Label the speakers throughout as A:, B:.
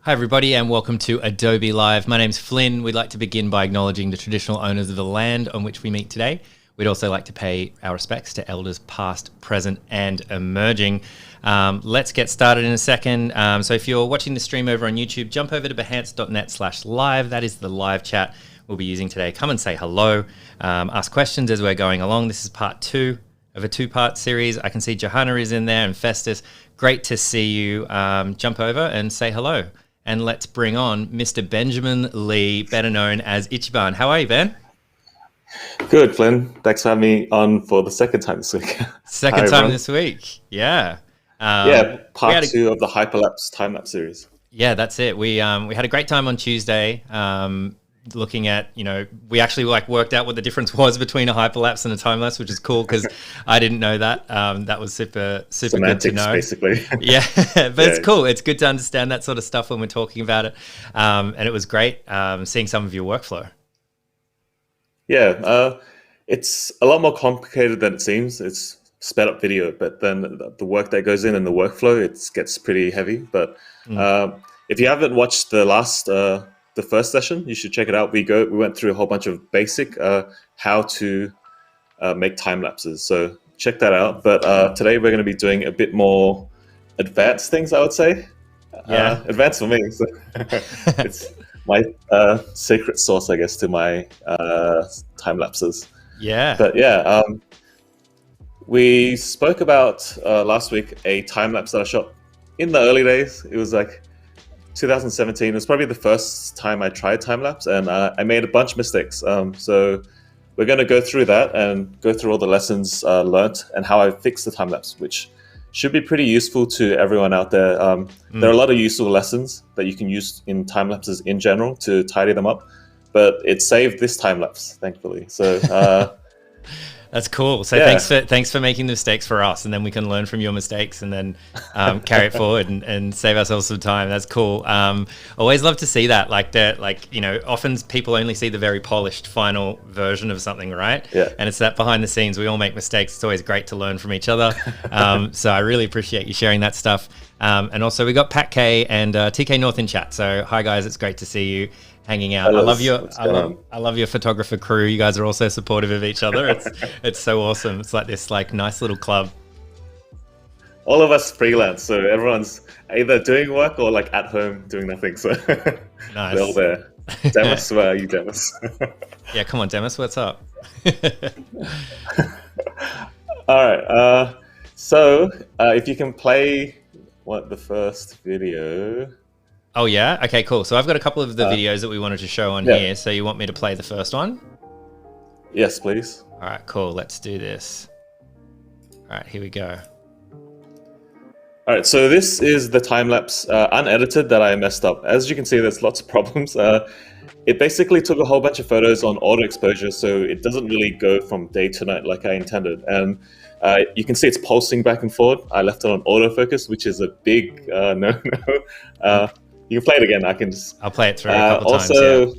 A: Hi everybody and welcome to Adobe Live. My name's Flynn. We'd like to begin by acknowledging the traditional owners of the land on which we meet today. We'd also like to pay our respects to elders past, present and emerging. Let's get started in a second. So if you're watching the stream over on YouTube, jump over to behance.net/live. That is the live chat we'll be using today. Come and say hello, ask questions as we're going along. This is part 2 of a 2-part series. I can see Johanna is in there and Festus. Great to see you. Jump over and say hello. And let's bring on Mr. Benjamin Lee, better known as Itchban. How are you, Ben?
B: Good, Flynn. Thanks for having me on for the second time this week.
A: Second time this week, yeah.
B: Part 2 of the Hyperlapse time-lapse series.
A: Yeah, that's it. We had a great time on Tuesday. Looking at, we actually worked out what the difference was between a hyperlapse and a time lapse, which is cool because I didn't know that. That was super
B: Semantics,
A: good to know.
B: Basically.
A: Yeah, but it's cool. It's good to understand that sort of stuff when we're talking about it. And it was great seeing some of your workflow.
B: Yeah, it's a lot more complicated than it seems. It's sped up video, but then the work that goes in and the workflow, it gets pretty heavy. But if you haven't watched the first session, you should check it out. We went through a whole bunch of basic how to make time lapses. So check that out. But today we're going to be doing a bit more advanced things, I would say.
A: Yeah,
B: advanced for me. So it's my secret sauce, I guess, to my time lapses.
A: Yeah.
B: But yeah, we spoke about last week a time lapse that I shot in the early days. It was like 2017. It was probably the first time I tried time-lapse, and I made a bunch of mistakes. So we're going to go through that and go through all the lessons learned and how I fixed the time-lapse, which should be pretty useful to everyone out there. There are a lot of useful lessons that you can use in time-lapses in general to tidy them up, but it saved this time-lapse, thankfully. So
A: that's cool. So yeah. Thanks for making the mistakes for us, and then we can learn from your mistakes and then carry it forward and save ourselves some time. That's cool. Always love to see that. Often people only see the very polished final version of something, right?
B: Yeah.
A: And it's that behind the scenes. We all make mistakes. It's always great to learn from each other. So I really appreciate you sharing that stuff. And also we got Pat K and TK North in chat. So hi guys, it's great to see you hanging out.
B: Hello.
A: I love your photographer crew. You guys are also supportive of each other. It's so awesome. It's like this nice little club.
B: All of us freelance, so everyone's either doing work or at home doing nothing. So
A: nice.
B: They're all there. Demis, where are you, Demis?
A: Yeah, come on, Demis, what's up?
B: All right. So if you can play the first video.
A: Oh yeah? Okay, cool. So I've got a couple of the videos that we wanted to show on here. So you want me to play the first one?
B: Yes, please.
A: All right, cool. Let's do this. All right, here we go.
B: All right, so this is the time-lapse unedited that I messed up. As you can see, there's lots of problems. It basically took a whole bunch of photos on auto exposure, so it doesn't really go from day to night like I intended. And you can see it's pulsing back and forth. I left it on autofocus, which is a big no-no. You can play it again. I'll
A: play it through a couple times.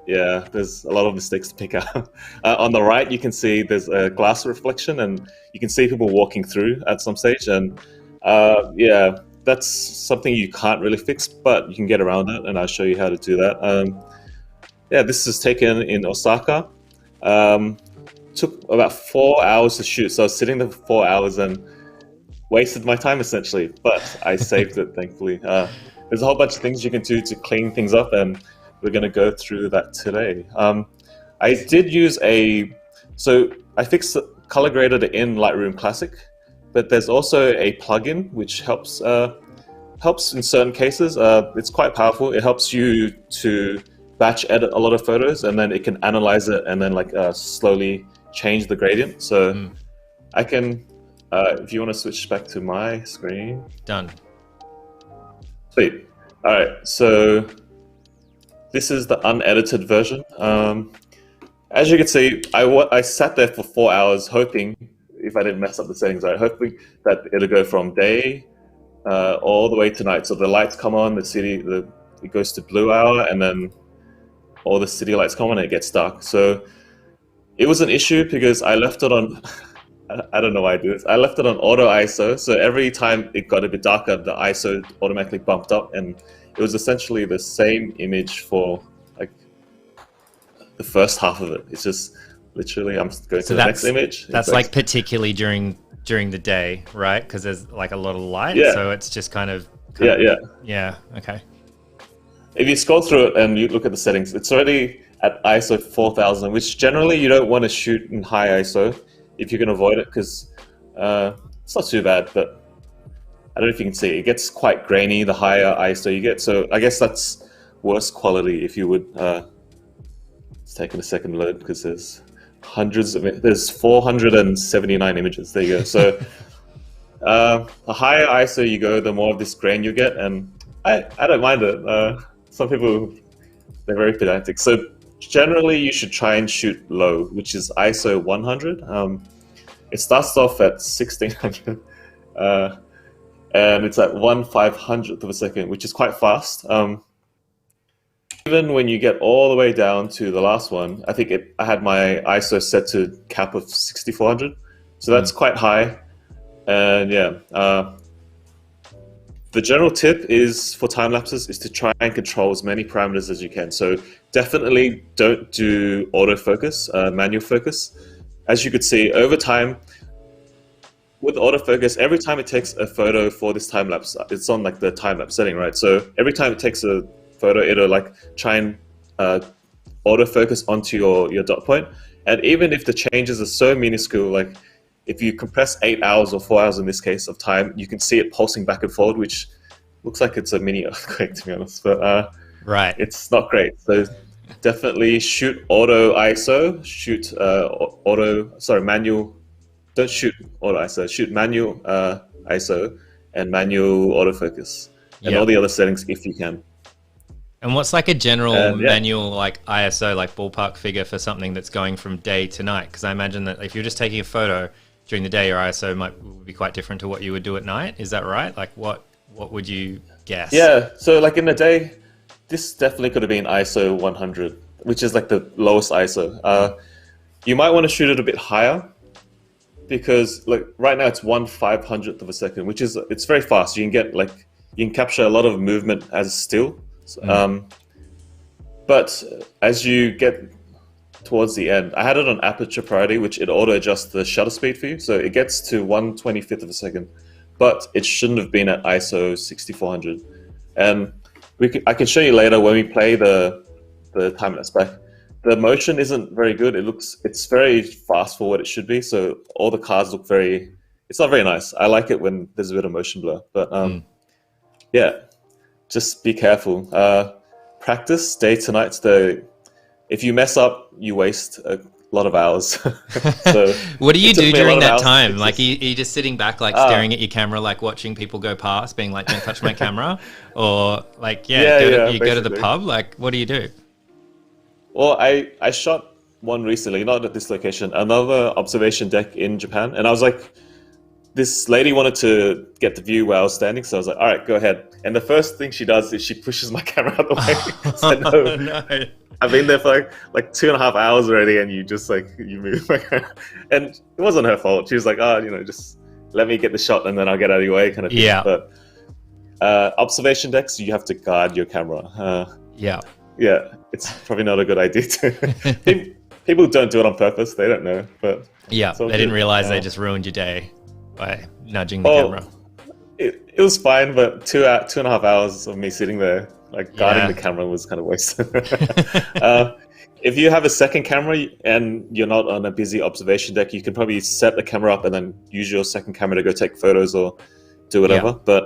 B: Yeah, there's a lot of mistakes to pick up. On the right, you can see there's a glass reflection, and you can see people walking through at some stage. And yeah, that's something you can't really fix, but you can get around it, and I'll show you how to do that. Yeah, this is taken in Osaka. Took about 4 hours to shoot, so I was sitting there for 4 hours and wasted my time essentially, but I saved it, thankfully. There's a whole bunch of things you can do to clean things up, and we're going to go through that today. I did use so I fixed color graded in Lightroom Classic, but there's also a plugin which helps in certain cases. It's quite powerful. It helps you to batch edit a lot of photos, and then it can analyze it and then slowly change the gradient. So I can, if you want to switch back to my screen.
A: Done.
B: Sweet. All right, so this is the unedited version. As you can see, I sat there for 4 hours hoping, if I didn't mess up the settings, right, hoping that it'll go from day all the way to night. So the lights come on, it goes to blue hour, and then all the city lights come on and it gets dark. So it was an issue because I left it on, I don't know why I do this, I left it on auto ISO. So every time it got a bit darker, the ISO automatically bumped up, and it was essentially the same image for like the first half of it. It's just literally, I'm going to the next image.
A: That's like particularly during the day, right? Because there's like a lot of light, so it's just kind of yeah. Okay.
B: If you scroll through it and you look at the settings, it's already at ISO 4000, which generally you don't want to shoot in high ISO if you can avoid it, because it's not too bad, but I don't know if you can see, it gets quite grainy the higher ISO you get. So I guess that's worse quality if you would. It's taking a second to load because there's there's 479 images. There you go. So the higher ISO you go, the more of this grain you get, and I don't mind it. Some people, they're very pedantic. So generally you should try and shoot low, which is ISO 100. It starts off at 1600 and it's at 1/500th of a second, which is quite fast. Even when you get all the way down to the last one, I think I had my ISO set to cap of 6400, so that's quite high. And yeah, the general tip is for time lapses is to try and control as many parameters as you can. So definitely don't do autofocus, manual focus. As you could see over time, with autofocus, every time it takes a photo for this time lapse, it's on like the time lapse setting, right? So every time it takes a photo, it'll like try and autofocus onto your dot point. And even if the changes are so minuscule, like if you compress 8 hours or 4 hours in this case of time, you can see it pulsing back and forward, which looks like it's a mini earthquake, to be honest. But
A: right,
B: it's not great. So definitely shoot auto ISO, shoot manual. Don't shoot auto ISO, shoot manual ISO and manual autofocus, and all the other settings if you can.
A: And what's like a general manual like ISO, like ballpark figure for something that's going from day to night? Because I imagine that if you're just taking a photo during the day, your ISO would be quite different to what you would do at night. Is that right? Like what would you guess?
B: Yeah, so like in the day, this definitely could have been ISO 100, which is like the lowest ISO. You might want to shoot it a bit higher, because like right now it's 1/500th of a second, which is, it's very fast. You can capture a lot of movement as still. But as you get towards the end, I had it on aperture priority, which it auto adjusts the shutter speed for you. So it gets to 1/25th of a second, but it shouldn't have been at ISO 6400. And I can show you later when we play the time lapse back. The motion isn't very good. It's very fast for what it should be. So all the cars look it's not very nice. I like it when there's a bit of motion blur, but yeah, just be careful. Practice day to night. If you mess up, you waste a lot of hours. So
A: what do you do during that time? Like, are you just sitting back, like staring at your camera, like watching people go past, being like, "Don't touch my camera," or like, you go to the pub? Like, what do you do?
B: Well, I shot one recently, not at this location, another observation deck in Japan, and I was like, this lady wanted to get the view where I was standing, so I was like, all right, go ahead. And the first thing she does is she pushes my camera out the way. So no. I've been there for like 2.5 hours already, and you just like, you move my camera. And it wasn't her fault. She was like, just let me get the shot and then I'll get out of your way kind of thing.
A: Yeah.
B: But observation decks, you have to guard your camera. Yeah, it's probably not a good idea to. People don't do it on purpose. They don't know, but
A: yeah, they didn't realize they just ruined your day by nudging the camera.
B: It was fine, but 2.5 hours of me sitting there, like guarding the camera, was kind of wasted. If you have a second camera and you're not on a busy observation deck, you can probably set the camera up and then use your second camera to go take photos or do whatever. Yeah.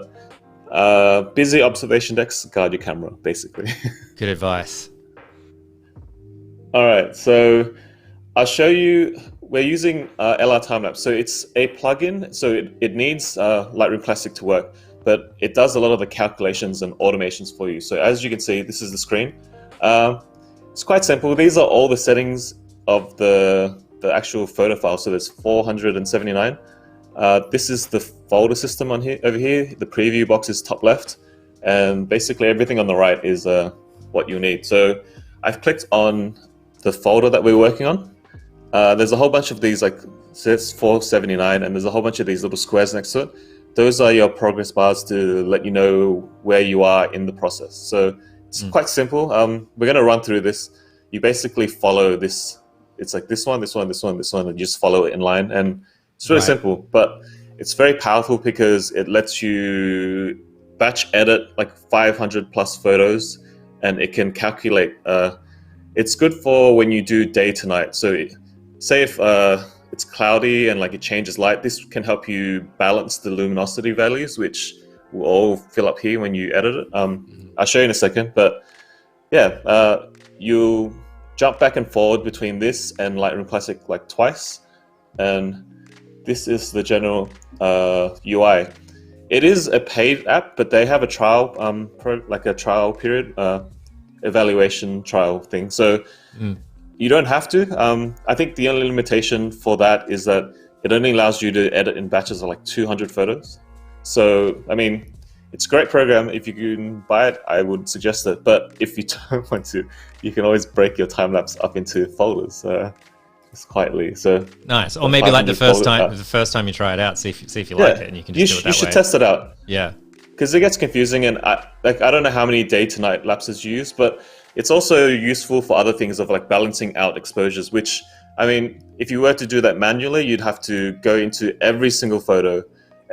B: But busy observation decks, guard your camera, basically. Good
A: advice.
B: All right, so I'll show you we're using LR Timelapse. So it's a plugin. So it needs Lightroom Classic to work, but it does a lot of the calculations and automations for you. So as you can see, this is the screen. It's quite simple. These are all the settings of the actual photo file. So there's 479. This is the folder system on here. Over here, the preview box is top left, and basically everything on the right is what you need. So I've clicked on the folder that we're working on. There's a whole bunch of these, like says 479, and there's a whole bunch of these little squares next to it. Those are your progress bars to let you know where you are in the process. So it's quite simple. We're going to run through this. You basically follow this. It's like this one, this one, this one, this one, and you just follow it in line. And it's really simple, but it's very powerful because it lets you batch edit like 500 plus photos, and it can calculate. It's good for when you do day to night. So say if it's cloudy and like it changes light, this can help you balance the luminosity values, which will all fill up here when you edit it. I'll show you in a second, but yeah, you'll jump back and forward between this and Lightroom Classic like twice, and this is the general UI. It is a paid app, but they have a trial, like a trial period, evaluation trial thing. So you don't have to. I think the only limitation for that is that it only allows you to edit in batches of like 200 photos. So, I mean, it's a great program. If you can buy it, I would suggest it. But if you don't want to, you can always break your time lapse up into folders. Just quietly. So
A: nice. Or maybe like the first time you try it out, see if you like it, and you can just do it that way.
B: You should test it out.
A: Yeah.
B: Because it gets confusing, and I don't know how many day to night lapses you use, but it's also useful for other things of like balancing out exposures, which, I mean, if you were to do that manually, you'd have to go into every single photo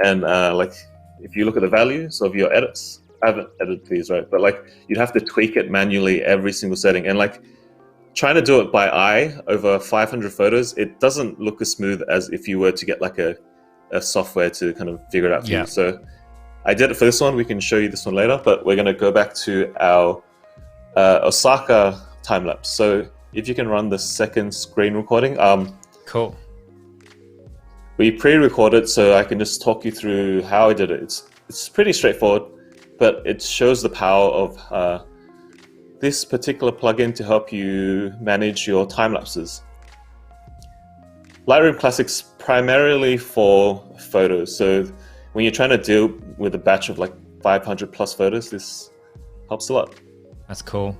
B: and like, if you look at the values of your edits, I haven't edited these, right? But like, you'd have to tweak it manually every single setting. And like, trying to do it by eye over 500 photos, it doesn't look as smooth as if you were to get like a software to kind of figure it out for you. So I did it for this one. We can show you this one later, but we're going to go back to our Osaka time lapse. So if you can run the second screen recording.
A: Cool.
B: We pre-recorded, so I can just talk you through how I did it. It's pretty straightforward, but it shows the power of this particular plugin to help you manage your time lapses. Lightroom Classic's primarily for photos. So when you're trying to deal with a batch of like 500 plus photos, this helps a lot.
A: That's cool.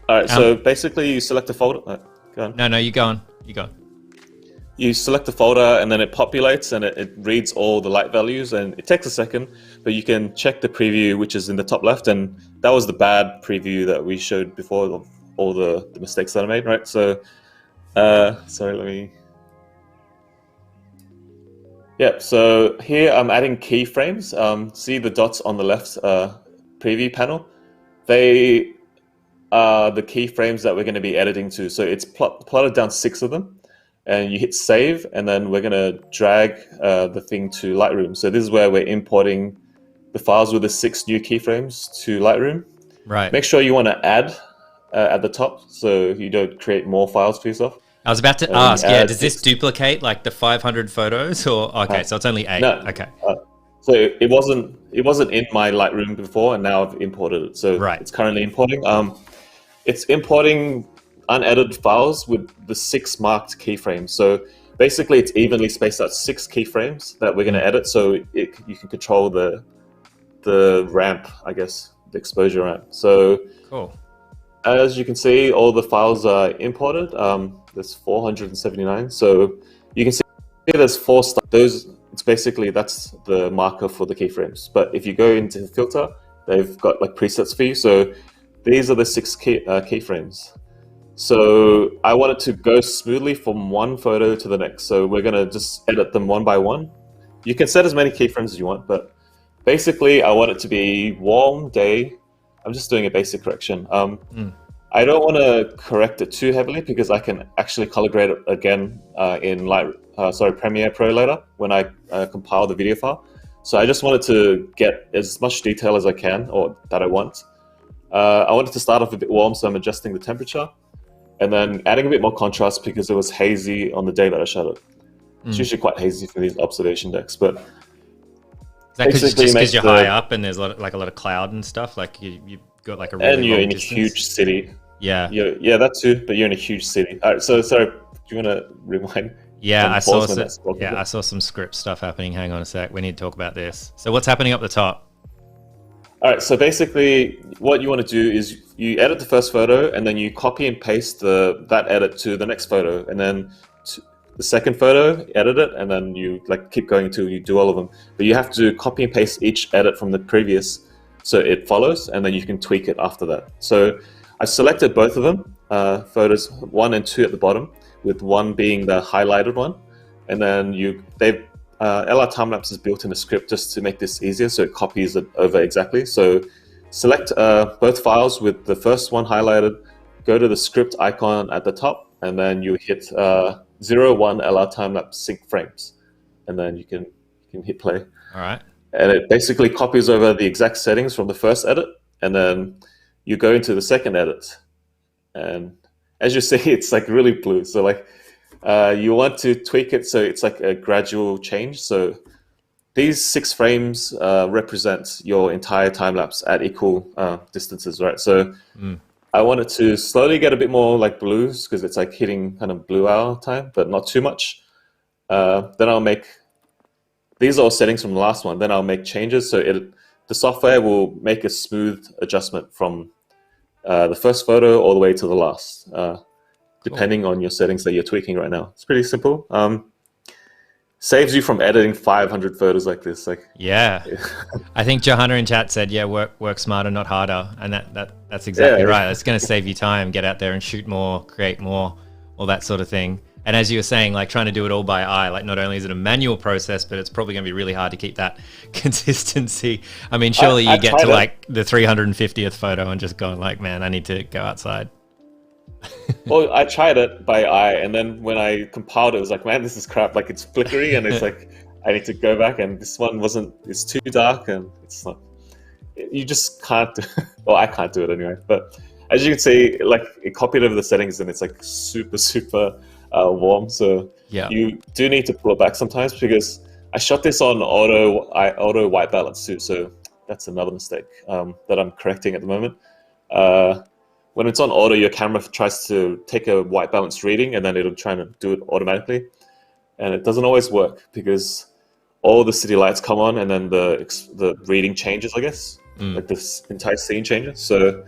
B: All right, so basically you select a folder. Go on.
A: No, you go on. You go on.
B: You select the folder, and then it populates, and it reads all the light values, and it takes a second, but you can check the preview, which is in the top left, and that was the bad preview that we showed before of all the mistakes that I made, right? So, sorry, let me... Yeah, so here I'm adding keyframes. See the dots on the left preview panel? They are the keyframes that we're going to be editing to. So it's plotted down 6 of them. And you hit save, and then we're going to drag the thing to Lightroom. So this is where we're importing the files with the 6 new keyframes to Lightroom.
A: Right. Make
B: sure you want to add at the top so you don't create more files for yourself.
A: I was about to ask, does this duplicate like the 500 photos, or okay, so it's only 8?
B: No.
A: Okay.
B: So it wasn't in my Lightroom before, and now I've imported it. So it's currently importing. It's importing unedited files with the 6 marked keyframes. So basically it's evenly spaced out 6 keyframes that we're going to edit, so you can control the ramp, I guess, the exposure ramp. So
A: cool.
B: As you can see, all the files are imported. There's 479. So you can see there's 4 those. It's basically, that's the marker for the keyframes. But if you go into filter, they've got like presets for you. So these are the 6 keyframes. So I want it to go smoothly from one photo to the next. So we're going to just edit them one by one. You can set as many keyframes as you want, but basically I want it to be warm day. I'm just doing a basic correction. I don't want to correct it too heavily because I can actually color grade it again in Premiere Pro later when I compile the video file. So I just wanted to get as much detail as I can, or that I want. I want it to start off a bit warm, so I'm adjusting the temperature. and then adding a bit more contrast because it was hazy on the day that I shot it. It's usually quite hazy for these observation decks, but
A: is that because you're high up and there's a lot of cloud and stuff? Like you've got like a really
B: and you're
A: long
B: in
A: distance?
B: a huge city.
A: Yeah,
B: yeah, that too. But you're in a huge city. All right, so sorry, do you want to rewind?
A: Yeah, I saw some script stuff happening. Hang on a sec. We need to talk about this. So what's happening up the top?
B: All right, so basically what you want to do is you edit the first photo and then you copy and paste that edit to the next photo, and then the second photo, edit it, and then you like keep going until you do all of them. But you have to copy and paste each edit from the previous so it follows, and then you can tweak it after that. So I selected both of them, photos 1 and 2 at the bottom, with 1 being the highlighted one. And then LR Timelapse is built in a script just to make this easier, so it copies it over exactly. So select both files with the first one highlighted, go to the script icon at the top, and then you hit 0, 1 LR Timelapse sync frames. And then you can hit play.
A: All right.
B: And it basically copies over the exact settings from the first edit, and then you go into the second edit. And as you see, it's like really blue. So like you want to tweak it so it's like a gradual change. So these 6 frames represent your entire time lapse at equal distances, right? So I want it to slowly get a bit more like blues because it's like hitting kind of blue hour time, but not too much. Then I'll make, these are all settings from the last one. Then I'll make changes. So the software will make a smooth adjustment from the first photo all the way to the last, depending on your settings that you're tweaking right now. It's pretty simple. Saves you from editing 500 photos like this. Yeah.
A: I think Johanna in chat said, yeah, work smarter, not harder. And that's exactly right. It's going to save you time. Get out there and shoot more, create more, all that sort of thing. And as you were saying, like trying to do it all by eye, like not only is it a manual process, but it's probably going to be really hard to keep that consistency. I mean, surely you get to like the 350th photo and just going like, man, I need to go outside.
B: Well, I tried it by eye, and then when I compiled it, it was like, man, this is crap. Like it's flickery, and it's like, I need to go back, and this one it's too dark, and it's not, you just can't do, well, I can't do it anyway. But as you can see, like it copied over the settings, and it's like super, super warm. So you do need to pull it back sometimes, because I shot this on auto white balance too. So that's another mistake that I'm correcting at the moment. When it's on auto, your camera tries to take a white balance reading, and then it'll try to do it automatically. And it doesn't always work because all the city lights come on, and then the reading changes, I guess. Like this entire scene changes. So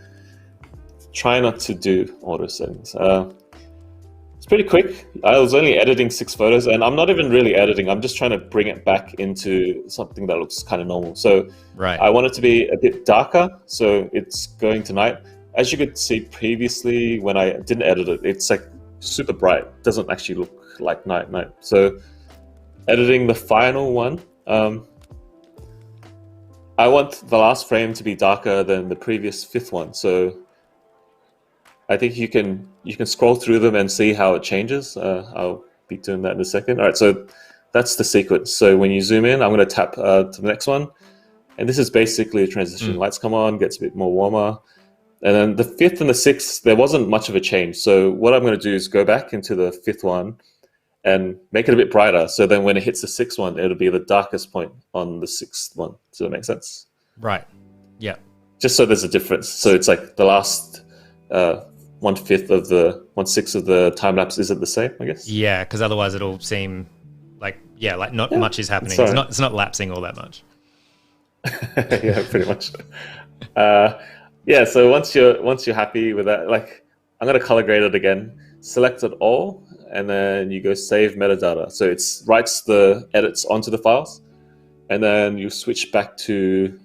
B: try not to do auto settings. It's pretty quick. I was only editing 6 photos, and I'm not even really editing. I'm just trying to bring it back into something that looks kind of normal. So I want it to be a bit darker, so it's going to night. As you could see previously, when I didn't edit it, it's like super bright. It doesn't actually look like night. So editing the final one, I want the last frame to be darker than the previous 5th one. So I think you can scroll through them and see how it changes. I'll be doing that in a second. All right, so that's the sequence. So when you zoom in, I'm going to tap to the next one. And this is basically a transition. Lights come on, gets a bit more warmer. And then the 5th and the 6th, there wasn't much of a change. So what I'm going to do is go back into the 5th one and make it a bit brighter. So then when it hits the 6th one, it'll be the darkest point on the 6th one. Does that make sense? Right. Yeah. Just so there's a difference. So it's like the last 1/5 of the 1/6 of the time lapse isn't the same, I guess.
A: Yeah, because otherwise it'll seem like not much is happening. It's not lapsing all that much.
B: Yeah, pretty much. Yeah, so once you're happy with that, like I'm gonna color grade it again, select it all, and then you go save metadata. So it writes the edits onto the files, and then you switch back to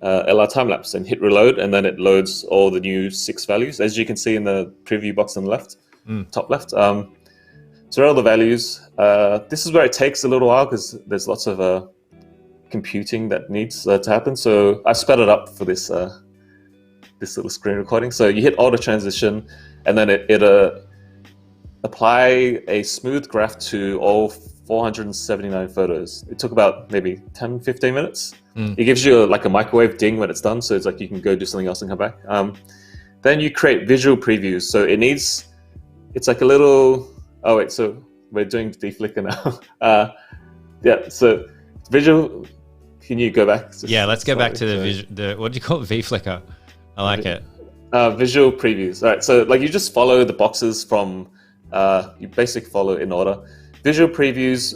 B: LR Timelapse and hit reload, and then it loads all the new 6 values, as you can see in the preview box on the left, top left. So all the values. This is where it takes a little while because there's lots of computing that needs to happen. So I sped it up for this little screen recording. So you hit auto transition, and then it apply a smooth graph to all 479 photos. It took about maybe 10-15 minutes. It gives you like a microwave ding when it's done, so it's like you can go do something else and come back. then you create visual previews. So it's like a little, oh wait, so we're doing deflicker now. Yeah, so visual, can you go back?
A: Yeah, let's go back to the what do you call it? V-flicker. I like it.
B: Visual previews. All right, so like you just follow the boxes from, you basically follow in order. Visual previews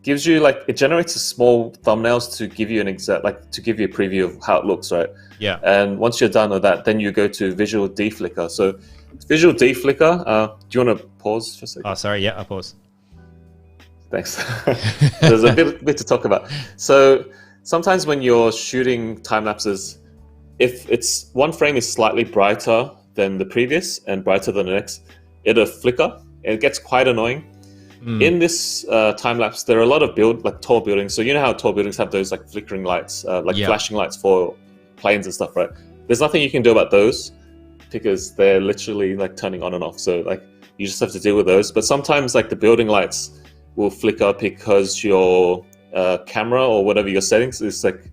B: gives you like, it generates a small thumbnails to give you to give you a preview of how it looks, right?
A: Yeah.
B: And once you're done with that, then you go to visual deflicker. So visual deflicker, do you want to pause for a second?
A: Oh, sorry. Yeah, I'll pause.
B: Thanks. There's a bit to talk about. So sometimes when you're shooting time lapses, if it's one frame is slightly brighter than the previous and brighter than the next, it'll flicker. It gets quite annoying. In this time lapse, there are a lot of tall buildings. So you know how tall buildings have those like flickering lights, flashing lights for planes and stuff, right? There's nothing you can do about those because they're literally like turning on and off. So like you just have to deal with those. But sometimes like the building lights will flicker because your camera or whatever your settings is like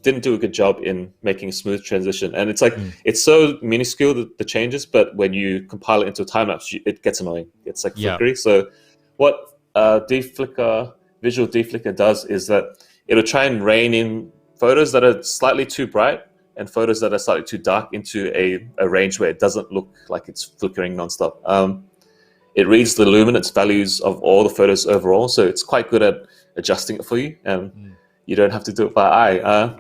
B: didn't do a good job in making a smooth transition. And it's like it's so minuscule, the changes, but when you compile it into a time lapse, it gets annoying. It's like flickery. So what visual deflicker does is that it'll try and rein in photos that are slightly too bright and photos that are slightly too dark into a range where it doesn't look like it's flickering nonstop. It reads the luminance values of all the photos overall, so it's quite good at adjusting it for you, and you don't have to do it by eye.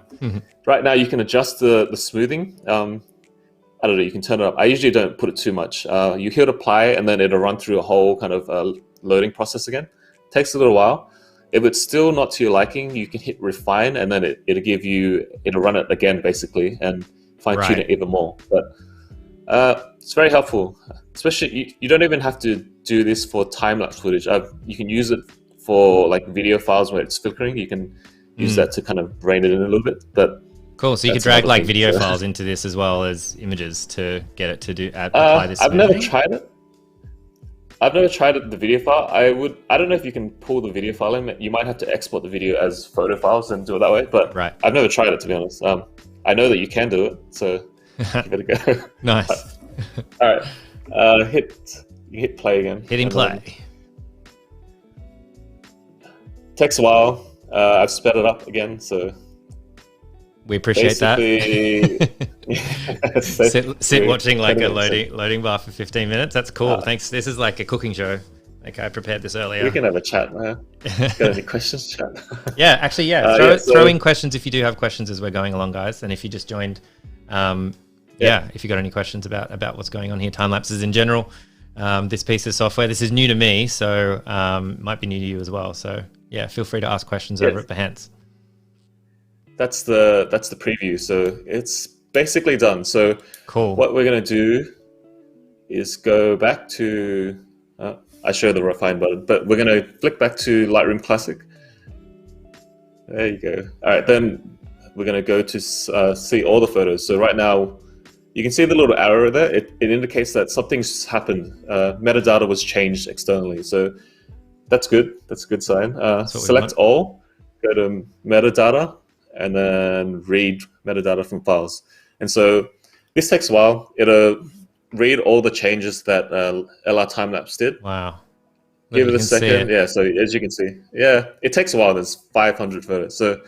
B: Right now, you can adjust the smoothing. I don't know, you can turn it up. I usually don't put it too much. You hit apply, and then it'll run through a whole kind of loading process again. Takes a little while. If it's still not to your liking, you can hit refine, and then it'll run it again, basically, and fine-tune it even more. But it's very helpful. Especially, you don't even have to do this for time-lapse footage. You can use it for like video files where it's flickering. You can use that to kind of rein it in a little bit. But
A: cool. So you could drag like video files into this as well as images to get it to apply this.
B: I've never tried it. The video file. I don't know if you can pull the video file in. You might have to export the video as photo files and do it that way. But I've never tried it, to be honest. I know that you can do it, so give it a go.
A: Nice.
B: All right. Hit play again.
A: Hitting play.
B: Takes a while. I've sped it up again, so
A: we appreciate that. sit watching like a loading bar for 15 minutes. That's cool. Thanks. This is like a cooking show. Like I prepared this earlier.
B: We can have a chat now. Got any questions, chat?
A: Yeah, actually, throw in questions if you do have questions as we're going along, guys. And if you just joined, if you got any questions about what's going on here, time lapses in general, this piece of software. This is new to me, so might be new to you as well. So yeah, feel free to ask questions over at Behance.
B: That's the preview. So it's basically done. So
A: cool.
B: What we're going to do is go back to, I show the refine button, but we're going to flick back to Lightroom Classic. There you go. All right, then we're going to go to see all the photos. So right now, you can see the little arrow there. It indicates that something's happened. Metadata was changed externally. So that's good. That's a good sign. Select all, go to metadata, and then read metadata from files. And so this takes a while. It'll read all the changes that LR Timelapse did.
A: Wow.
B: Give it a second. Yeah, so as you can see, it takes a while. There's 500 photos. So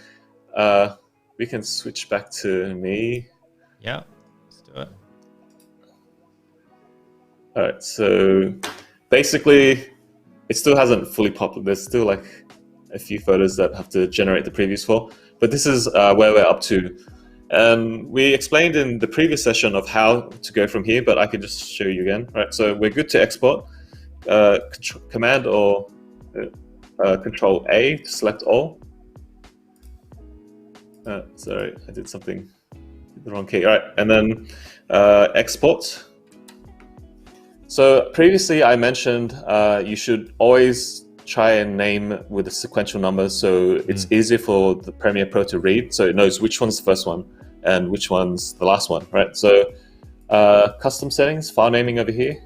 B: we can switch back to me.
A: Yeah, let's do it.
B: All right, so basically, it still hasn't fully popped. There's still like a few photos that have to generate the previews for, but this is where we're up to. We explained in the previous session of how to go from here, but I could just show you again. Right, so we're good to export. Command or Control A to select all. Sorry, I did something, the wrong key. All right, and then export. So previously I mentioned you should always try and name with a sequential number so it's easier for the Premiere Pro to read, so it knows which one's the first one and which one's the last one, right? So custom settings, file naming over here,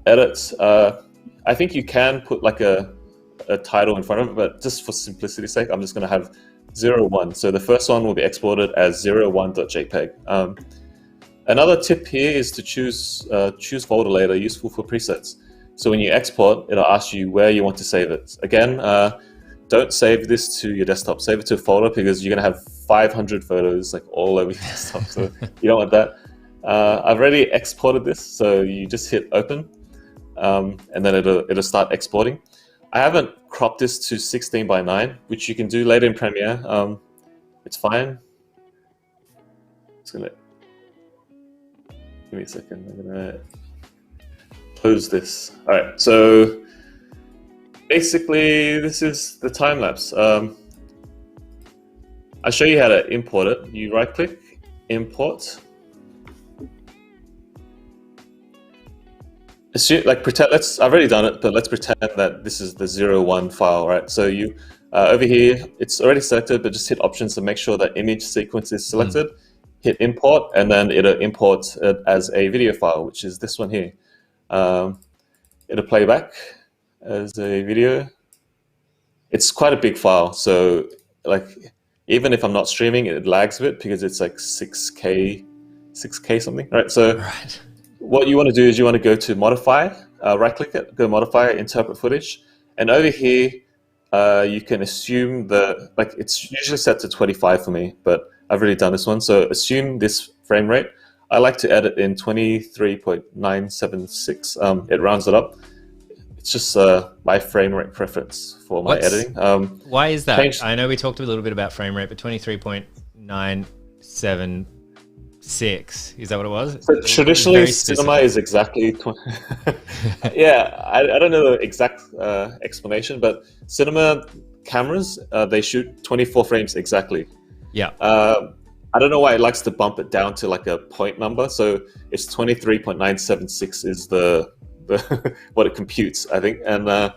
B: edit. I think you can put like a title in front of it, but just for simplicity's sake, I'm just going to have 01. So the first one will be exported as 01.jpg. Another tip here is to choose folder later, useful for presets. So when you export, it'll ask you where you want to save it. Again, don't save this to your desktop. Save it to a folder because you're gonna have 500 photos like all over your desktop. So you don't want that. I've already exported this, so you just hit open, and then it'll start exporting. I haven't cropped this to 16:9, which you can do later in Premiere. It's fine. It's gonna give me a second. I'm gonna close this. All right. So basically, this is the time lapse. I'll show you how to import it. You right-click, import. Pretend. I've already done it, but let's pretend that this is the 0.1 file, right? So you over here, it's already selected, but just hit options to make sure that image sequence is selected. Hit import, and then it'll import it as a video file, which is this one here. It'll play back as a video. It's quite a big file, so like even if I'm not streaming, it lags a bit because it's like 6K something, right? So what you want to do is you want to go to modify, right-click it, go modify, interpret footage, and over here you can assume it's usually set to 25 for me, but I've already done this one. So assume this frame rate. I like to edit in 23.976. It rounds it up. It's just my frame rate preference for my editing.
A: Why is that? I know we talked a little bit about frame rate, but 23.976, is that what it was?
B: So traditionally, cinema is exactly yeah, I don't know the exact explanation, but cinema cameras, they shoot 24 frames exactly.
A: Yeah.
B: I don't know why it likes to bump it down to like a point number. So it's 23.976 is the what it computes, I think. And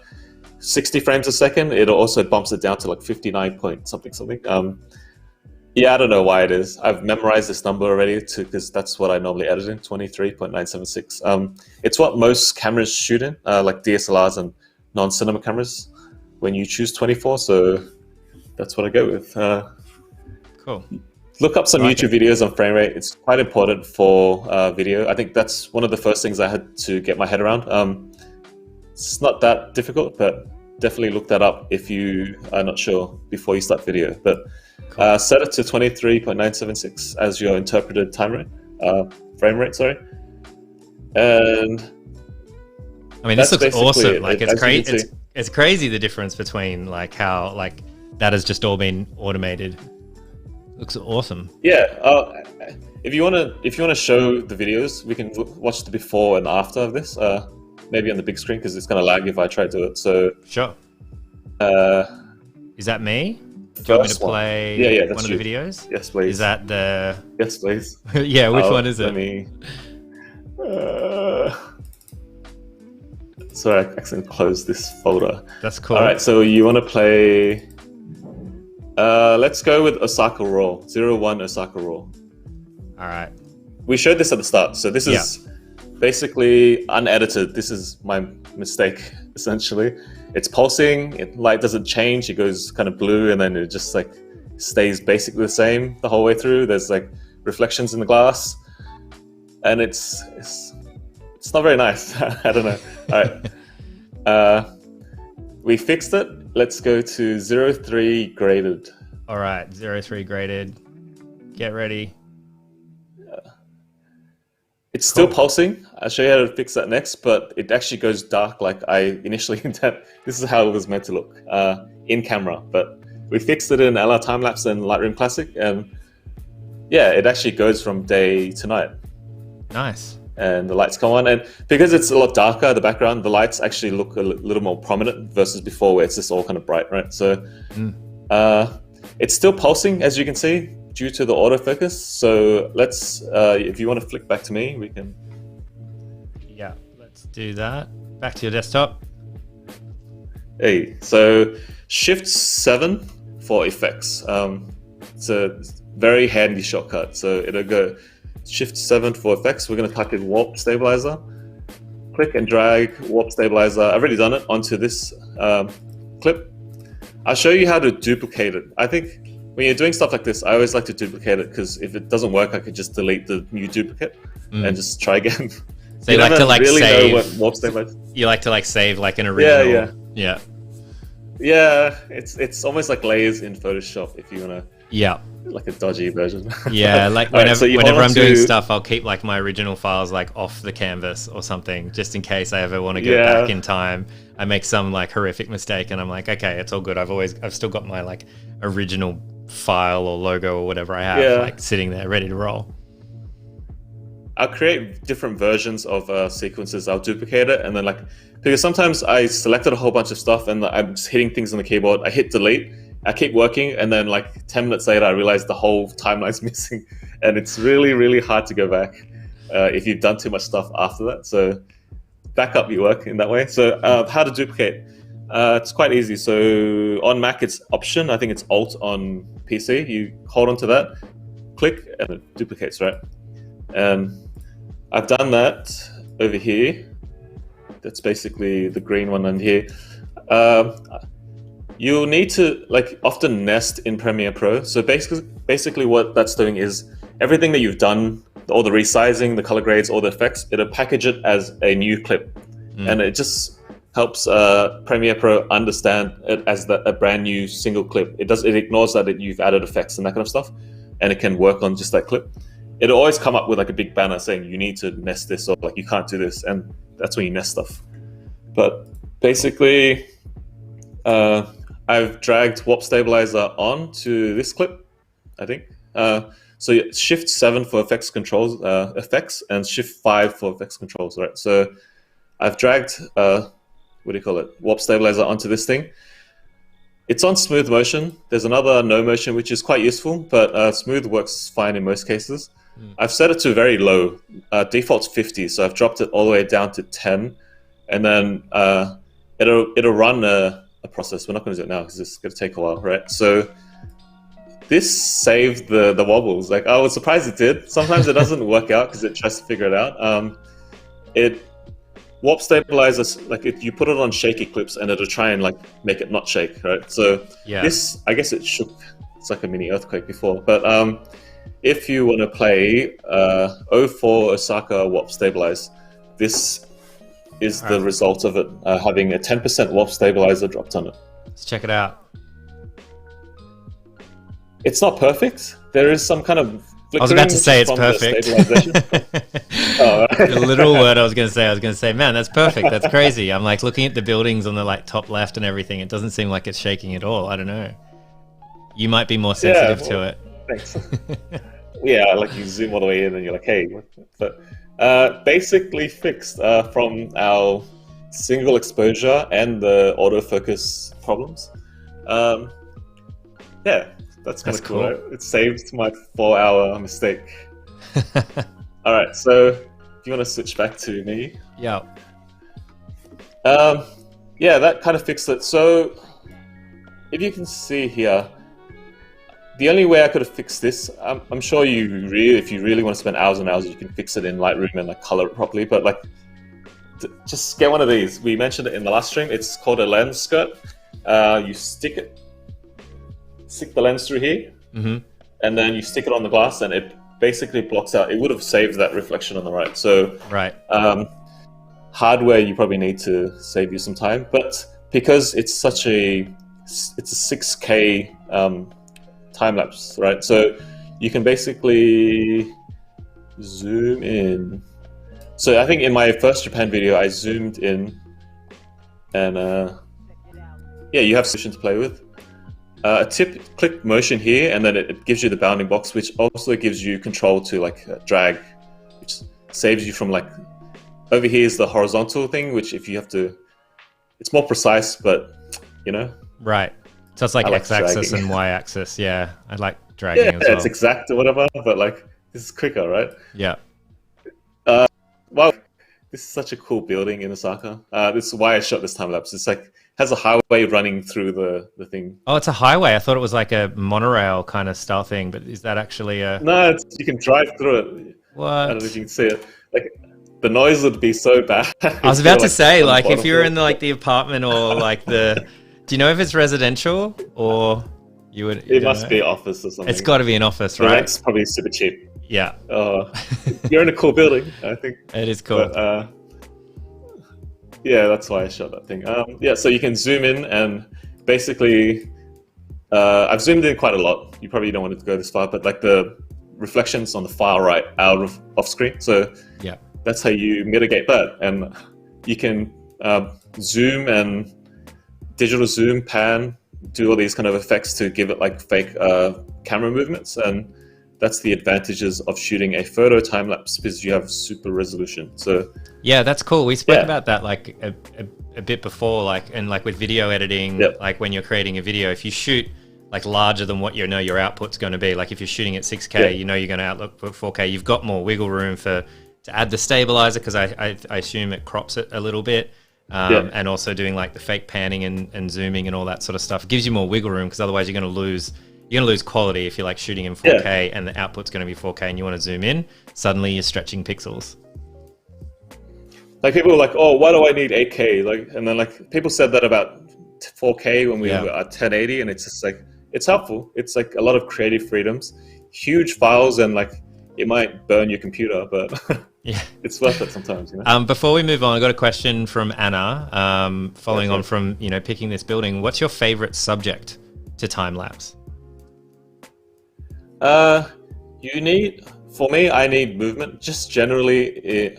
B: 60 frames a second, it also bumps it down to like 59 point something. Yeah, I don't know why it is. I've memorized this number already because that's what I normally edit in, 23.976. It's what most cameras shoot in, like DSLRs and non-cinema cameras, when you choose 24. So that's what I go with.
A: Cool.
B: Look up some YouTube videos on frame rate. It's quite important for video. I think that's one of the first things I had to get my head around. It's not that difficult, but definitely look that up if you are not sure before you start video. But set it to 23.976 as your interpreted frame rate, sorry. And
A: I mean, this looks awesome. Like it's crazy. It's crazy the difference between like how like that has just all been automated. Looks awesome.
B: Yeah. If you wanna show the videos, we can watch the before and after of this. Maybe on the big screen because it's gonna lag if I try to do it. So
A: sure. Is that me? Do you want me to play one of the videos?
B: Yes, please.
A: Is that the?
B: Yes, please.
A: Yeah. Which one is it?
B: Let me. Sorry, I accidentally closed this folder.
A: That's cool.
B: All right. So you want to play? Let's go with Osaka Raw, 01 Osaka Raw.
A: All right.
B: We showed this at the start. So this is basically unedited. This is my mistake, essentially. It's pulsing, light doesn't change. It goes kind of blue and then it just like stays basically the same the whole way through. There's like reflections in the glass and it's not very nice. I don't know. All right. We fixed it. Let's go to 03 graded.
A: All right, 03 graded. Get ready.
B: It's still pulsing. I'll show you how to fix that next, but it actually goes dark like I initially intended. This is how it was meant to look in camera, but we fixed it in LR Timelapse and Lightroom Classic, and yeah, it actually goes from day to night.
A: Nice.
B: And the lights come on, and because it's a lot darker, the background, the lights actually look a little more prominent versus before where it's just all kind of bright, right? So it's still pulsing, as you can see, due to the autofocus. So let's, if you want to flick back to me, we can.
A: Yeah, let's do that. Back to your desktop.
B: Hey, so Shift 7 for effects. It's a very handy shortcut. So it'll go Shift 7 for effects. We're going to type in warp stabilizer. Click and drag warp stabilizer. I've already done it onto this clip. I'll show you how to duplicate it. I think when you're doing stuff like this, I always like to duplicate it, because if it doesn't work, I could just delete the new duplicate and just try again.
A: So you like to like
B: really
A: save.
B: know what warp stabilize.
A: You like to like save like an original.
B: Yeah. It's almost like layers in Photoshop if you wanna.
A: Yeah.
B: Like a dodgy version.
A: Yeah, like whenever I'm doing stuff, I'll keep like my original files like off the canvas or something, just in case I ever want to go back in time. I make some like horrific mistake, and I'm like, okay, it's all good. I've still got my like original file or logo or whatever I have like sitting there ready to roll.
B: I'll create different versions of sequences. I'll duplicate it, and then like, because sometimes I selected a whole bunch of stuff and I'm just hitting things on the keyboard. I hit delete. I keep working, and then like 10 minutes later, I realize the whole timeline's missing, and it's really, really hard to go back if you've done too much stuff after that. So back up your work in that way. So how to duplicate? It's quite easy. So on Mac, it's Option. I think it's Alt on PC. You hold onto that, click, and it duplicates, right? And I've done that over here. That's basically the green one on here. You'll need to like often nest in Premiere Pro. So basically what that's doing is everything that you've done, all the resizing, the color grades, all the effects, it'll package it as a new clip. And it just helps Premiere Pro understand it as a brand new single clip. It ignores that you've added effects and that kind of stuff, and it can work on just that clip. It'll always come up with like a big banner saying you need to nest this, or like you can't do this, and that's when you nest stuff. But basically, I've dragged warp stabilizer on to this clip, I think. So Shift 7 for effects controls, effects, and Shift 5 for effects controls, right? So I've dragged, warp stabilizer onto this thing. It's on smooth motion. There's another no motion, which is quite useful, but smooth works fine in most cases. I've set it to very low. Default's 50, so I've dropped it all the way down to 10, and then it'll run a process. We're not going to do it now because it's going to take a while, right? So this saved the wobbles. Like, I was surprised it did. Sometimes it doesn't work out because it tries to figure it out. It warp stabilizes, like you put it on shaky clips and it'll try and like make it not shake, right? So this, I guess it shook. It's like a mini earthquake before. But if you want to play 04 Osaka warp stabilize, this is the result of it having a 10% warp stabilizer dropped on it.
A: Let's check it out.
B: It's not perfect. There is some kind of
A: I was about to say it's perfect. The literal word I was going to say, man, that's perfect. That's crazy. I'm like looking at the buildings on the like top left and everything. It doesn't seem like it's shaking at all. I don't know. You might be more sensitive to it.
B: Thanks. Yeah, like you zoom all the way in and you're like, hey, but basically fixed from our single exposure and the autofocus problems. Yeah, that's kind of cool. Right? It saved my 4-hour mistake. All right, so if you want to switch back to me.
A: Yeah.
B: Yeah, that kind of fixed it. So if you can see here, the only way I could have fixed this, I'm sure if you really want to spend hours and hours, you can fix it in Lightroom and like color it properly. But like, just get one of these. We mentioned it in the last stream. It's called a lens skirt. You stick the lens through here, and then you stick it on the glass, and it basically blocks out. It would have saved that reflection on the right. So hardware, you probably need to save you some time. But because it's a 6K time lapse, right? So you can basically zoom in. So I think in my first Japan video, I zoomed in, and yeah, you have solution to play with. A tip: click motion here, and then it gives you the bounding box, which also gives you control to like drag, which saves you from like. Over here is the horizontal thing, which if you have to, it's more precise, but you know.
A: Right. So it's like X-axis and Y-axis. Yeah, I like dragging as well.
B: Yeah, it's exact or whatever, but like this is quicker, right?
A: Yeah.
B: Wow, this is such a cool building in Osaka. This is why I shot this time lapse. It's like has a highway running through the thing.
A: Oh, it's a highway. I thought it was like a monorail kind of style thing, but is that actually a?
B: No, you can drive through it.
A: What?
B: I don't know if you can see it. Like the noise would be so bad.
A: I was about to say, like, if you're in the apartment or like the. Do you know if it's residential or?
B: It must be office or something.
A: It's got to be an office,
B: The
A: right?
B: rent's probably super cheap.
A: Yeah.
B: You're in a cool building, I think.
A: It is cool.
B: But, yeah, that's why I shot that thing. Yeah, so you can zoom in and basically, I've zoomed in quite a lot. You probably don't want it to go this far, but like the reflections on the far right out of off screen. So
A: yeah,
B: that's how you mitigate that. And you can zoom and digital zoom, pan, do all these kind of effects to give it like fake camera movements. And that's the advantages of shooting a photo time lapse, because you have super resolution. So
A: yeah, that's cool. We spoke about that like a bit before, like, and like with video editing, like when you're creating a video, if you shoot like larger than what your output's going to be, like if you're shooting at 6K, you know you're going to outlook for 4K, you've got more wiggle room to add the stabilizer, because I assume it crops it a little bit. And also doing like the fake panning and zooming and all that sort of stuff. It gives you more wiggle room, because otherwise you're going to lose quality if you're like shooting in 4K and the output's going to be 4K and you want to zoom in. Suddenly you're stretching pixels.
B: Like people are like, oh, why do I need 8K? Like, and then like people said that about 4K when we were at 1080, and it's just like, it's helpful. It's like a lot of creative freedoms, huge files, and like it might burn your computer, but
A: yeah,
B: it's worth it sometimes. You know?
A: Before we move on, I got a question from Anna. Following on from picking this building, what's your favorite subject to time lapse? I need movement. Just generally,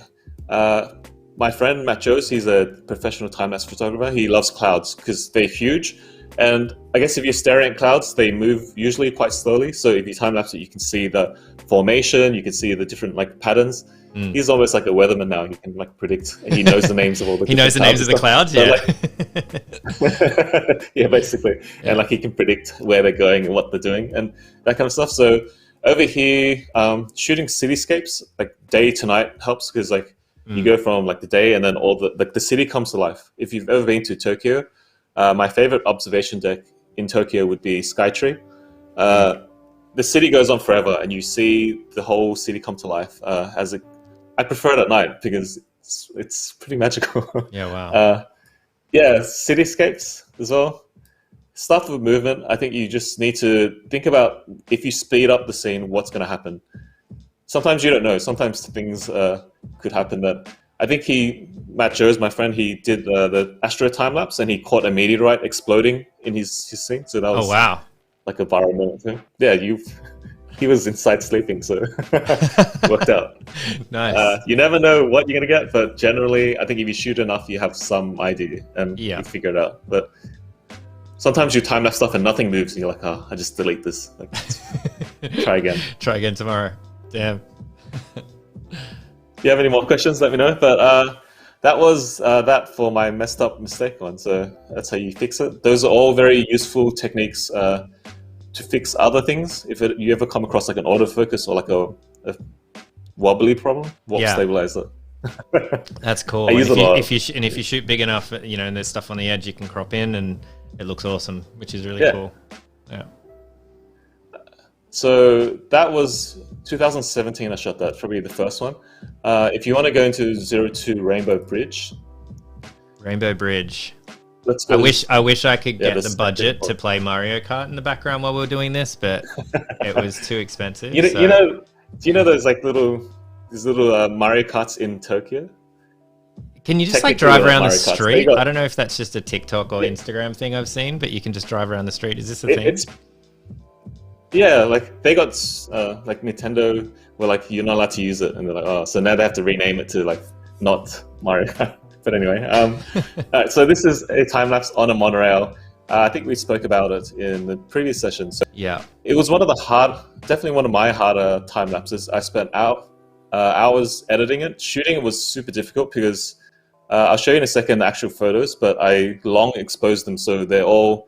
A: my friend Matt Joes, he's a professional time-lapse photographer. He loves clouds because they're huge. And I guess if you're staring at clouds, they move usually quite slowly. So if you time-lapse it, you can see the formation, you can see the different like patterns. He's almost like a weatherman now. He can like predict, and he knows the names of all the He knows the names of the clouds,
B: so, yeah, basically. Yeah. And like he can predict where they're going and what they're doing and that kind of stuff. So over here, shooting cityscapes, like day to night, helps, because like you go from like the day and then all the city comes to life. If you've ever been to Tokyo, my favorite observation deck in Tokyo would be Skytree. The city goes on forever, and you see the whole city come to life. I prefer it at night because it's pretty magical.
A: Yeah, wow.
B: Yeah, cityscapes as well. Stuff with movement, I think you just need to think about, if you speed up the scene, what's going to happen. Sometimes you don't know. Sometimes things could happen that... I think Matt Joes, my friend, he did the Astro time-lapse, and he caught a meteorite exploding in his scene. So that was like a viral moment too. Yeah, he was inside sleeping, so worked out.
A: Nice.
B: You never know what you're going to get, but generally, I think if you shoot enough, you have some idea, and you figure it out. But sometimes you time-lapse stuff and nothing moves, and you're like, oh, I just delete this. Like, try again.
A: Try again tomorrow. Damn.
B: If you have any more questions, let me know. But that was that for my messed up mistake one. So that's how you fix it. Those are all very useful techniques to fix other things. If you ever come across like an autofocus or like a wobbly problem, warp stabilizer.
A: That's cool.
B: I use it a lot.
A: If you shoot big enough, and there's stuff on the edge, you can crop in, and it looks awesome, which is really cool. Yeah.
B: So that was 2017. I shot that, probably the first one. If you want to go into 02 Rainbow Bridge. Let's go.
A: I wish I could get the budget to play Mario Kart in the background while we were doing this, but it was too expensive.
B: Do you know those like little Mario Karts in Tokyo?
A: Can you just like drive around the street? I don't know if that's just a TikTok or Instagram thing I've seen, but you can just drive around the street. Is this a thing?
B: Yeah, like they got like Nintendo were like, you're not allowed to use it, and they're like, oh, so now they have to rename it to like not Mario Kart. But anyway, so this is a time lapse on a monorail. I think we spoke about it in the previous session. So
A: yeah,
B: it was definitely one of my harder time lapses. I spent hours editing it. Shooting it was super difficult because I'll show you in a second the actual photos, but I long exposed them, so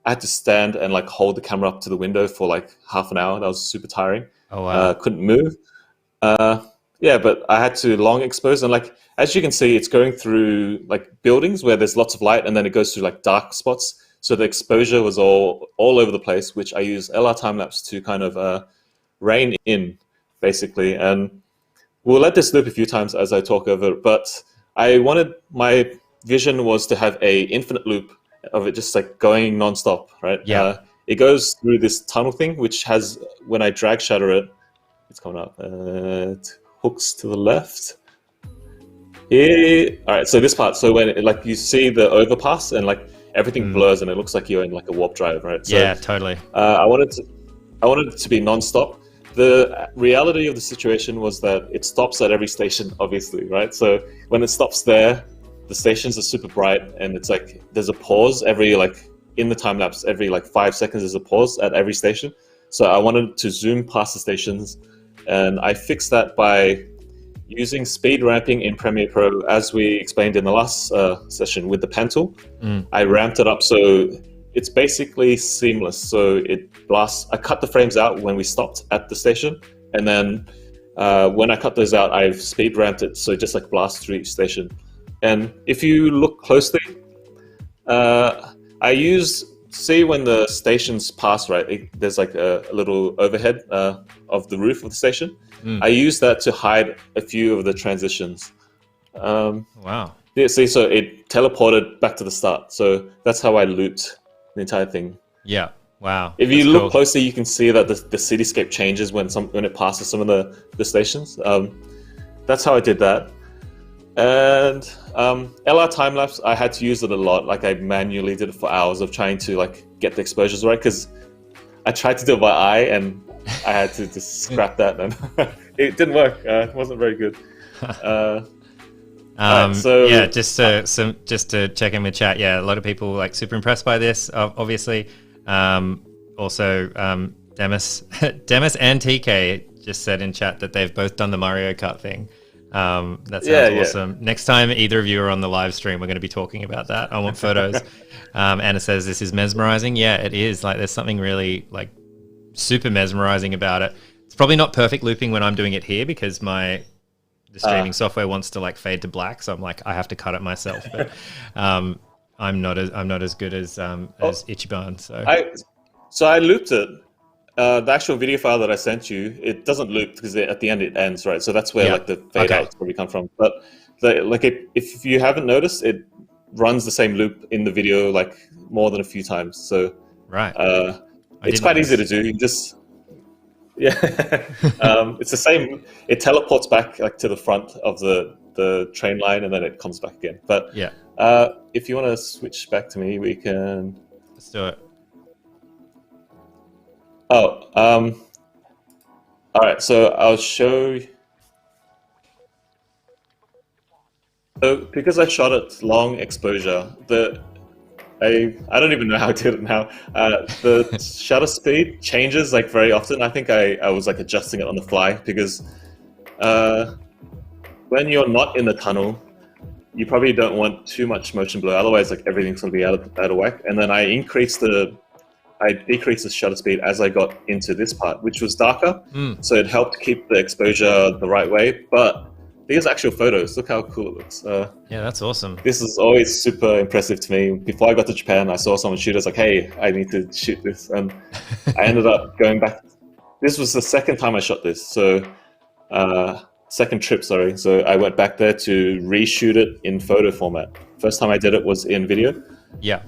B: I had to stand and like hold the camera up to the window for like half an hour. That was super tiring.
A: Oh wow!
B: Couldn't move. Yeah, but I had to long expose, and like as you can see, it's going through like buildings where there's lots of light, and then it goes through like dark spots. So the exposure was all over the place, which I use LR time lapse to kind of rein in, basically. And we'll let this loop a few times as I talk over it. But my vision was to have a infinite loop of it just like going nonstop, right?
A: Yeah.
B: it goes through this tunnel thing, which has, when I drag shutter it, it's coming up. It hooks to the left. Here, all right. So this part. So when like you see the overpass and like everything blurs and it looks like you're in like a warp drive, right? So,
A: yeah, totally.
B: I wanted it to be non-stop. The reality of the situation was that it stops at every station, obviously, right? So when it stops there, the stations are super bright, and it's like there's a pause every like in the time lapse every like 5 seconds. There's a pause at every station. So I wanted to zoom past the stations, and I fixed that by using speed ramping in Premiere Pro, as we explained in the last session with the pen tool. I ramped it up so it's basically seamless. So it blasts. I cut the frames out when we stopped at the station, and then when I cut those out, I've speed ramped it so it just like blasts through each station. And if you look closely, see when the stations pass, right? There's like a little overhead of the roof of the station. I use that to hide a few of the transitions.
A: Wow.
B: Yeah, see, so it teleported back to the start. So that's how I looped the entire thing.
A: Yeah. Wow.
B: If you look closely, you can see that the cityscape changes when it passes some of the stations. That's how I did that. And LR time-lapse, I had to use it a lot. Like I manually did it for hours of trying to like get the exposures right, because I tried to do it by eye and I had to just scrap that, and it didn't work. It wasn't very good.
A: Right, so yeah, just to check in with chat. Yeah, a lot of people like super impressed by this. Obviously, also Demis and TK just said in chat that they've both done the Mario Kart thing. That sounds awesome. Yeah. Next time either of you are on the live stream, we're going to be talking about that. I want photos. Anna says this is mesmerizing. Yeah, it is. Like there's something really like super mesmerizing about it. It's probably not perfect looping when I'm doing it here because the streaming software wants to like fade to black, so I'm like I have to cut it myself. But I'm not as good as Itchban.
B: So I looped it. The actual video file that I sent you, it doesn't loop because at the end it ends, right? So that's where like the fade outs probably come from. But if you haven't noticed, it runs the same loop in the video like more than a few times. So
A: right,
B: it's quite easy to do. You just it's the same. It teleports back like to the front of the train line, and then it comes back again. But if you want to switch back to me, we can.
A: Let's do it.
B: All right, so I'll show you. So because I shot at long exposure, I don't even know how I did it now. The shutter speed changes like very often. I think I was like adjusting it on the fly because when you're not in the tunnel, you probably don't want too much motion blur. Otherwise, like everything's gonna be out of whack. And then I decreased the shutter speed as I got into this part, which was darker. So it helped keep the exposure the right way. But these actual photos, look how cool it looks.
A: Yeah, that's awesome.
B: This is always super impressive to me. Before I got to Japan, I saw someone shoot. I was like, hey, I need to shoot this. And I ended up going back. This was the second time I shot this. So second trip, sorry. So I went back there to reshoot it in photo format. First time I did it was in video.
A: Yeah.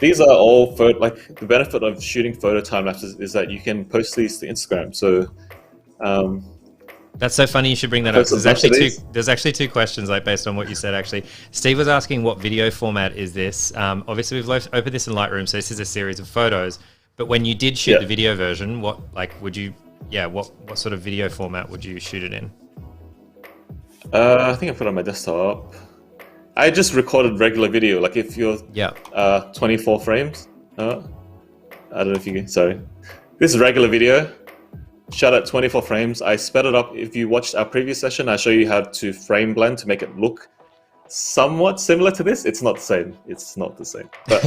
B: These are all photo, like the benefit of shooting photo time lapses is that you can post these to Instagram. So
A: that's so funny you should bring that up. There's actually two questions like based on what you said. Actually, Steve was asking what video format is this. Obviously we've opened this in Lightroom, so this is a series of photos. But when you did shoot the video version, what sort of video format would you shoot it in?
B: I think I put it on my desktop. I just recorded regular video, like if you're 24 frames. I don't know if you can, sorry. This is regular video, shot at 24 frames. I sped it up. If you watched our previous session, I show you how to frame blend to make it look somewhat similar to this. It's not the same. It's not the same. But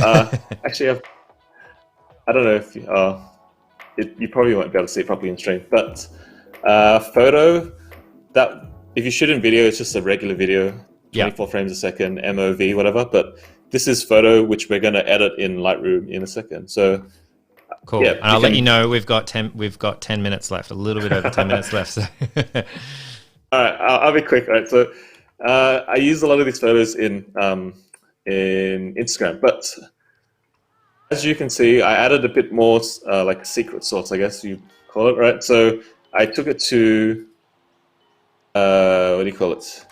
B: actually, I don't know if you probably won't be able to see it properly in stream. But photo, that if you shoot in video, it's just a regular video. 24 frames a second, MOV, whatever. But this is photo, which we're going to edit in Lightroom in a second. So
A: cool. Yeah, and I'll let you know we've got 10 minutes left, a little bit over 10 minutes left. So.
B: All right, I'll be quick. All right, so I use a lot of these photos in Instagram, but as you can see, I added a bit more like secret sauce, I guess you call it, right? So I took it to, what do you call it?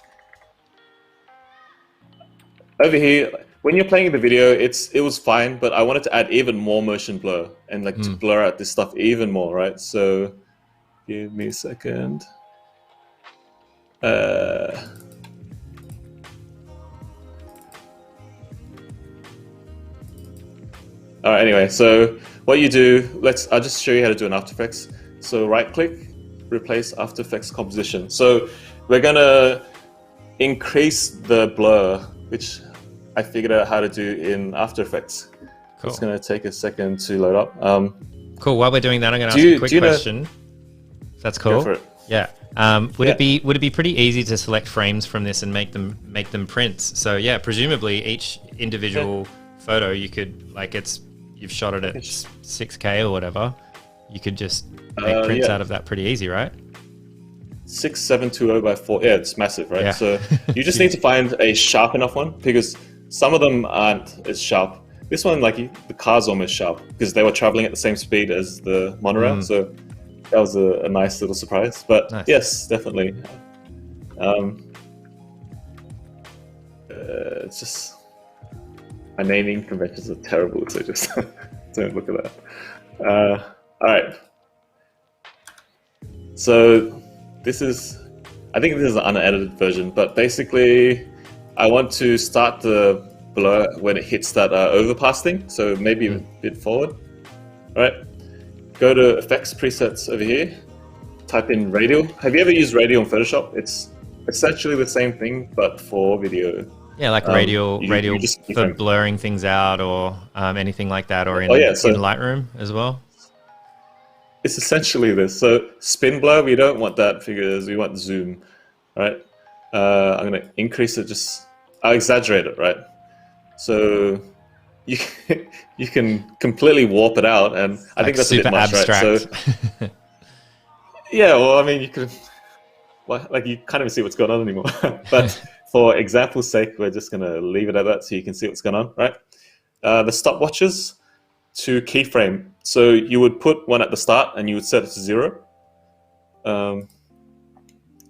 B: Over here, when you're playing the video, it was fine, but I wanted to add even more motion blur and like to blur out this stuff even more, right? So give me a second. All right, anyway, so what you do, I'll just show you how to do an After Effects. So right click, replace After Effects composition. So we're gonna increase the blur, which I figured out how to do in After Effects. Cool. It's gonna take a second to load up.
A: Cool, while we're doing that, I'm gonna ask a quick question. If that's cool.
B: Go for it.
A: Yeah. Would it be pretty easy to select frames from this and make them prints? So yeah, presumably each individual photo you could, like, you've shot it at 6K or whatever, you could just make prints out of that pretty easy, right?
B: 6720 by 4. Yeah, it's massive, right? Yeah. So you just need to find a sharp enough one, because some of them aren't as sharp. This one, like, the car's almost sharp because they were traveling at the same speed as the monorail. So that was a nice little surprise. But nice. Yes, definitely. It's just, my naming conventions are terrible, so just don't look at that. All right. So I think this is an unedited version, but basically I want to start the blur when it hits that overpass thing. So maybe a bit forward. All right. Go to Effects Presets over here. Type in Radial. Have you ever used Radial in Photoshop? It's essentially the same thing, but for video.
A: Yeah, like radial for blurring things out or anything like that, or in Lightroom as well.
B: It's essentially this. So spin blur, we don't want that because we want zoom, right? I'm going to increase it. I'll exaggerate it, right? So you can completely warp it out, and I think that's a bit much, abstract. Right? So yeah, well, I mean, you can, like, you can't even see what's going on anymore. But for example's sake, we're just going to leave it at that so you can see what's going on, right? The stopwatches to keyframe. So you would put one at the start and you would set it to 0.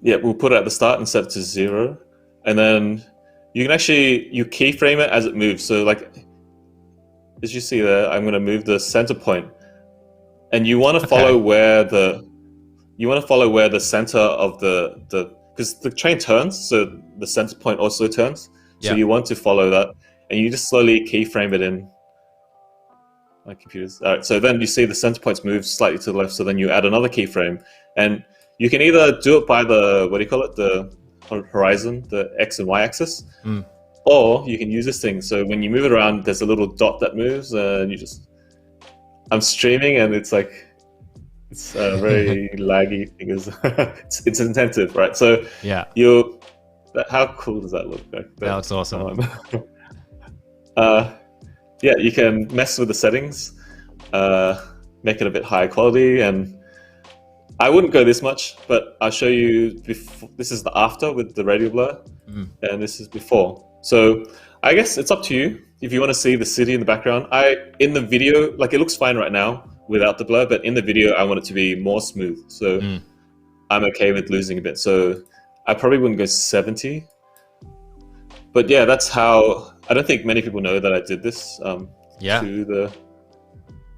B: Yeah, we'll put it at the start and set it to 0. And then you can you keyframe it as it moves. So like, as you see there, I'm going to move the center point. And you want to follow where the center of because the train turns, so the center point also turns. So you want to follow that, and you just slowly keyframe it in. My computer's all right. So then you see the center points move slightly to the left. So then you add another keyframe, and you can either do it by the the horizon, the X and Y axis, or you can use this thing. So when you move it around, there's a little dot that moves, and you just. I'm streaming, and it's like. It's very laggy because it's intensive, right? So how cool does that look?
A: That looks awesome.
B: Yeah, you can mess with the settings, make it a bit higher quality, and I wouldn't go this much, but I'll show you. This is the after with the radial blur, and this is before. So I guess it's up to you if you want to see the city in the background. In the video, like, it looks fine right now without the blur, but in the video I want it to be more smooth, so I'm okay with losing a bit. So I probably wouldn't go 70, but yeah, that's how. I don't think many people know that I did this to the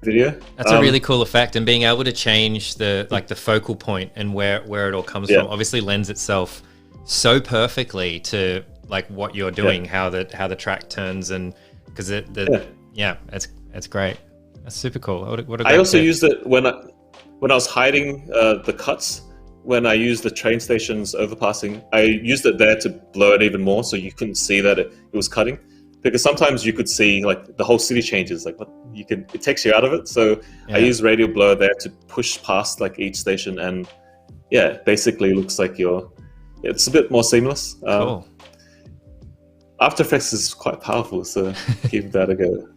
B: video.
A: That's a really cool effect, and being able to change the focal point and where it all comes from obviously lends itself so perfectly to like what you're doing, how the track turns, and because it's great. That's super cool.
B: I also used it when I was hiding the cuts. When I used the train station's overpassing, I used it there to blur it even more, so you couldn't see that it was cutting. Because sometimes you could see like the whole city changes, like it takes you out of it. So I use radial blur there to push past like each station, and basically looks like it's a bit more seamless.
A: Cool.
B: After Effects is quite powerful, so give that a go.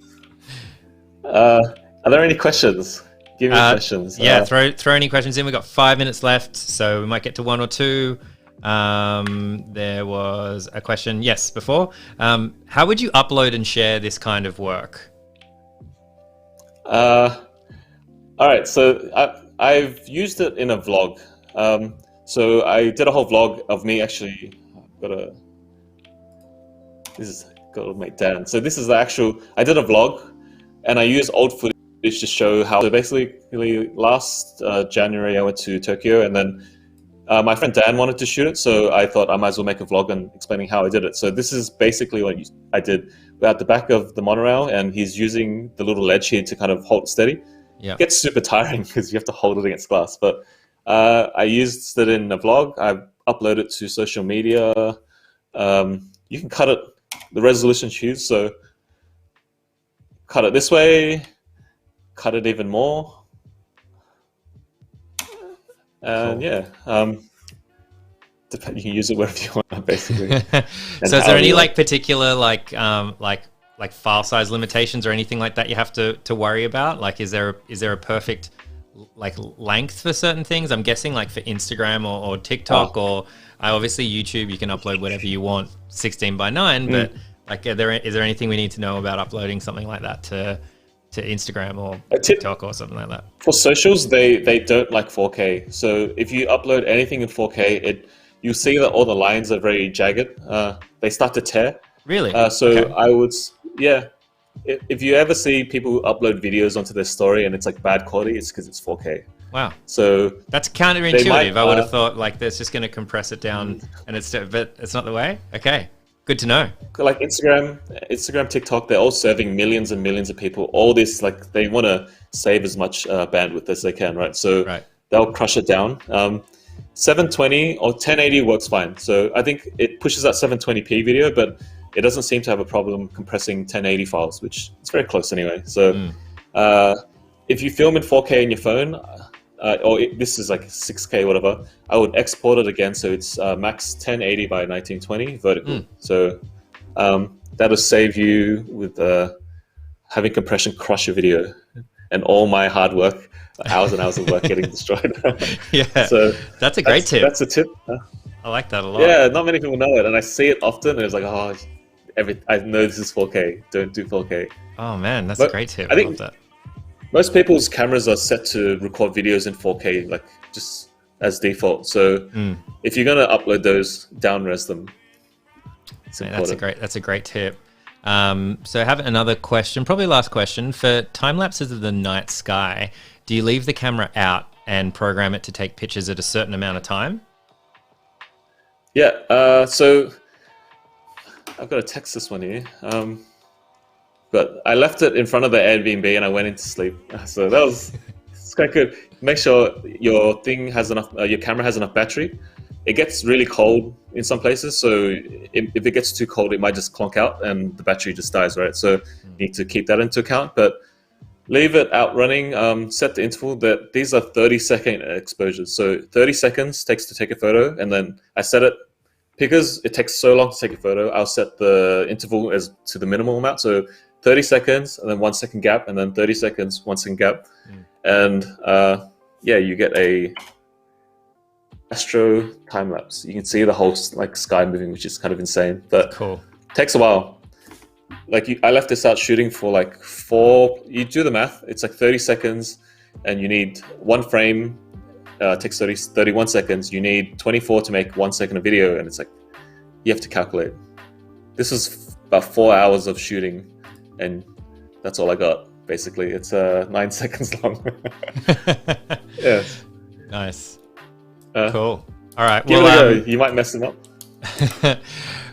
B: Are there any questions? Give me questions.
A: Yeah, throw any questions in. We've got 5 minutes left, so we might get to one or two. There was a question, before. How would you upload and share this kind of work?
B: All right, so I've used it in a vlog. So I did a whole vlog of me actually. This is got to make Dan. So this is the actual. I did a vlog, and I used old footage to show how. So basically, last January I went to Tokyo, and then my friend Dan wanted to shoot it, so I thought I might as well make a vlog and explaining how I did it. So this is basically what I did. We're at the back of the monorail, and he's using the little ledge here to kind of hold it steady.
A: Yeah.
B: It gets super tiring because you have to hold it against glass. But I used it in a vlog. I uploaded it to social media. You can cut it, the resolution choose. So cut it this way, cut it even more. And
A: cool.
B: Yeah, you can use it wherever you want, basically.
A: So is there any like particular like file size limitations or anything like that you have to worry about? Like, is there a perfect like length for certain things? I'm guessing like for Instagram or TikTok or obviously YouTube, you can upload whatever you want, 16:9. But like, is there anything we need to know about uploading something like that to Instagram or TikTok or something like that?
B: For socials, they don't like 4K. So if you upload anything in 4K, you see that all the lines are very jagged. They start to tear.
A: Really?
B: Okay. I would, yeah. If you ever see people upload videos onto their story and it's like bad quality, it's because it's 4K.
A: Wow.
B: So
A: that's counterintuitive. I would have thought like that's just going to compress it down, but it's not the way. Okay, good to know.
B: Like Instagram, TikTok, they're all serving millions and millions of people. All this, like, they want to save as much bandwidth as they can, right? So they'll crush it down. 720 or 1080 works fine. So I think it pushes that 720p video, but it doesn't seem to have a problem compressing 1080 files, which is very close anyway. So if you film in 4K on your phone, this is like 6K, whatever, I would export it again. So it's max 1080 by 1920 vertical. So that'll save you with having compression crush your video and all my hard work, hours and hours of work getting destroyed.
A: Yeah,
B: so
A: that's a great tip.
B: That's a tip.
A: I like that a lot.
B: Yeah, not many people know it, and I see it often. And it's like, I know this is 4K. Don't do 4K.
A: Oh man, that's a great tip.
B: I think
A: love that.
B: Most people's cameras are set to record videos in 4K, like just as default. So if you're gonna upload those, down-res them.
A: That's a great tip. So I have another question, probably last question. For time lapses of the night sky, do you leave the camera out and program it to take pictures at a certain amount of time?
B: Yeah. So I've got to text this one here. But I left it in front of the Airbnb and I went into sleep. So it's quite good. Make sure your thing has enough, your camera has enough battery. It gets really cold in some places, so if it gets too cold, it might just clonk out and the battery just dies, right? So you need to keep that into account, but leave it out running. Set the interval that these are 30-second exposures. So 30 seconds takes to take a photo, and then I set it, because it takes so long to take a photo, I'll set the interval as to the minimal amount. So 30 seconds, and then 1 second gap, and then 30 seconds, 1 second gap. And yeah, you get a astro time lapse. You can see the whole like sky moving, which is kind of insane, but
A: cool.
B: Takes a while. Like I left this out shooting for like you do the math, it's like 30 seconds and you need one frame, takes 31 seconds. You need 24 to make 1 second of video, and it's like, you have to calculate. This is about 4 hours of shooting, and that's all I got, basically. It's 9 seconds long. Yeah.
A: Nice. Cool. All right.
B: Well, you might mess them up.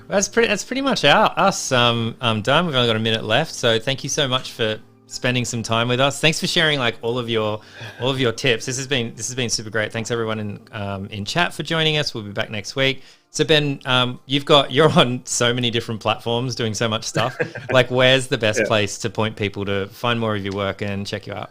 A: That's pretty much us. I'm done. We've only got a minute left. So thank you so much for spending some time with us. Thanks for sharing like all of your tips. This has been super great. Thanks everyone in chat for joining us. We'll be back next week. So Ben, you're on so many different platforms doing so much stuff. Like, where's the best place to point people to find more of your work and check you out?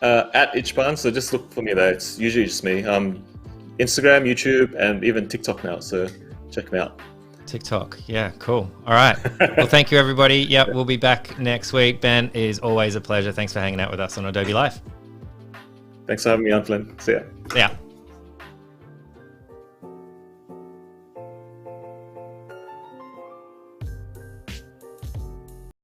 B: At Itchban, so just look for me there. It's usually just me. Instagram, YouTube, and even TikTok now, so check me out.
A: TikTok, yeah, cool. All right. Well, thank you, everybody. Yeah, we'll be back next week. Ben, it is always a pleasure. Thanks for hanging out with us on Adobe Live.
B: Thanks for having me on, Flynn. See ya.
A: Yeah.